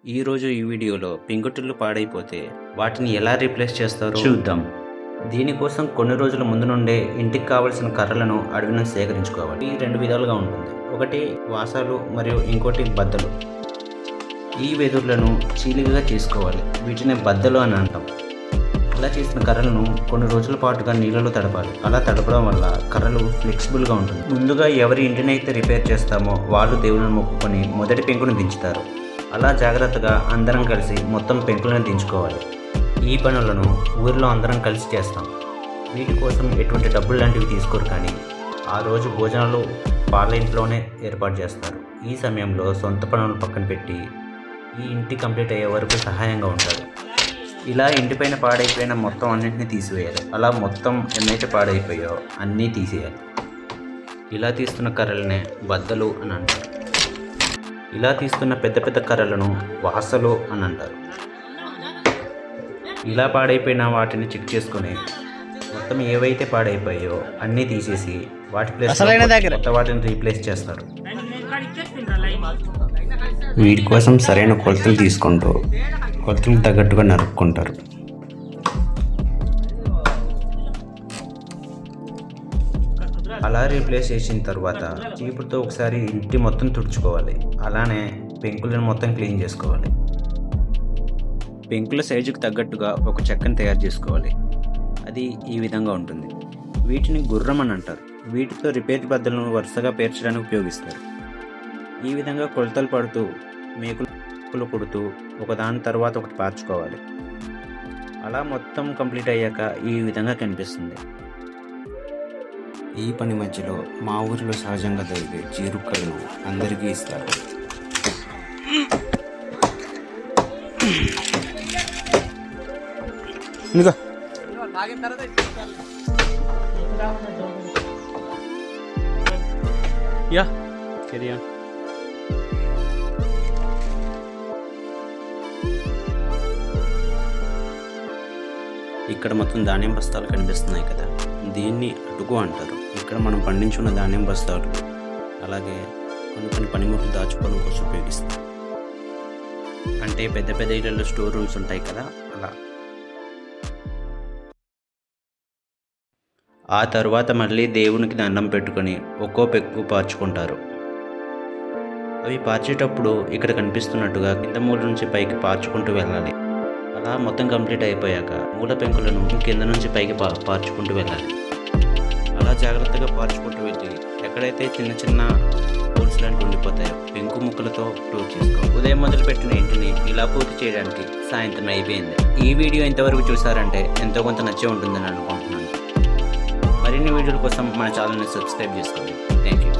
ఈరోజు ఈ వీడియోలో పెంకుటిల్లు పాడైపోతే వాటిని ఎలా రీప్లేస్ చేస్తారో చూద్దాం. దీనికోసం కొన్ని రోజుల ముందు నుండే ఇంటికి కావలసిన కర్రలను అడవి నుంచి సేకరించుకోవాలి. ఈ రెండు విధాలుగా ఉంటుంది. ఒకటి వాసాలు మరియు ఇంకోటి బద్దలు. ఈ వెదుర్లను చీలికగా చేసుకోవాలి. వీటిని బద్దలు అని అంటాం. ఇలా చేసిన కర్రలను కొన్ని రోజుల పాటుగా నీళ్ళలో తడపాలి. అలా తడపడం వల్ల కర్రలు ఫ్లెక్సిబుల్గా ఉంటుంది. ముందుగా ఎవరి ఇంటినైతే రిపేర్ చేస్తామో వాళ్ళు దేవుని మొక్కుకొని మొదటి పెంకును దించుతారు. అలా జాగ్రత్తగా అందరం కలిసి మొత్తం పెంకులను దించుకోవాలి. ఈ పనులను ఊరిలో అందరం కలిసి చేస్తాం. వీటి కోసం ఎటువంటి డబ్బులు లాంటివి తీసుకోరు, కానీ ఆ రోజు భోజనాలు వాళ్ళ ఇంట్లోనే ఏర్పాటు చేస్తారు. ఈ సమయంలో సొంత పనులు పక్కన పెట్టి ఈ ఇంటి కంప్లీట్ అయ్యే వరకు సహాయంగా ఉంటారు. ఇలా ఇంటిపైన పాడైపోయిన మొత్తం అన్నింటినీ తీసివేయాలి. అలా మొత్తం ఎన్నైతే పాడైపోయాయో అన్నీ తీసేయాలి. ఇలా తీస్తున్న కర్రలనే బద్దలు అని అంటారు. ఇలా తీస్తున్న పెద్ద పెద్ద కర్రలను వాసలు అని అంటారు. ఇలా పాడైపోయిన వాటిని చెక్ చేసుకొని మొత్తం ఏవైతే పాడైపోయాయో అన్నీ తీసేసి వాటి ప్లేస్ కొత్త వాటిని రీప్లేస్ చేస్తారు. వీటి కోసం సరైన కొలతలు తీసుకుంటూ కొలతలకు తగ్గట్టుగా నరుక్కుంటారు. అలా రీప్లేస్ చేసిన తర్వాత చీపురుతో ఒకసారి ఇంటి మొత్తం తుడుచుకోవాలి. అలానే పెంకులను మొత్తం క్లీన్ చేసుకోవాలి. పెంకుల సైజుకు తగ్గట్టుగా ఒక చెక్కను తయారు చేసుకోవాలి. అది ఈ విధంగా ఉంటుంది. వీటిని గుర్రం అని అంటారు. వీటితో రిపేర్ బద్దలను వరుసగా పేర్చడానికి ఉపయోగిస్తారు. ఈ విధంగా కొలతలు పడుతూ మేకులు కొడుతూ ఒకదాని తర్వాత ఒకటి పార్చుకోవాలి. అలా మొత్తం కంప్లీట్ అయ్యాక ఈ విధంగా కనిపిస్తుంది. ఈ పని మధ్యలో మా ఊరిలో సహజంగా దొరికే జీరుకలను అందరికీ ఇస్తారు. ఇక్కడ మొత్తం ధాన్యం బస్తాలు కనిపిస్తున్నాయి కదా, దీన్ని అటుకు అంటారు. ఇక్కడ మనం పండించున్న ధాన్యం బస్తాలు, అలాగే కొన్ని పనిముట్లు దాచుకోవడం కోసం ఉపయోగిస్తాం. అంటే పెద్ద పెద్ద ఇళ్ళల్లో స్టోర్ రూమ్స్ ఉంటాయి కదా, అలా. ఆ తర్వాత మళ్ళీ దేవునికి దండం పెట్టుకొని ఒక్కో పెక్కు పార్చుకుంటారు. అవి పార్చేటప్పుడు ఇక్కడ కనిపిస్తున్నట్టుగా కింద మూల నుంచి పైకి పార్చుకుంటూ వెళ్ళాలి. అలా మొత్తం కంప్లీట్ అయిపోయాక మూల పెంకులను కింద నుంచి పైకి పార్చుకుంటూ వెళ్ళాలి. అలా జాగ్రత్తగా పార్చుకుంటూ వెళ్ళి ఎక్కడైతే చిన్న చిన్న హోల్స్ లాంటివి ఉండిపోతాయో పెంకు ముక్కలతో క్లోజ్ చేసుకోవాలి. ఉదయం మొదలుపెట్టిన ఇంటిని ఇలా పూర్తి చేయడానికి సాయంత్రం అయిపోయింది. ఈ వీడియో ఇంతవరకు చూసారంటే ఎంతో కొంత నచ్చే ఉంటుందని అనుకుంటున్నాను. మరిన్ని వీడియోల కోసం మన ఛానల్ని సబ్స్క్రైబ్ చేసుకోండి. Thank you.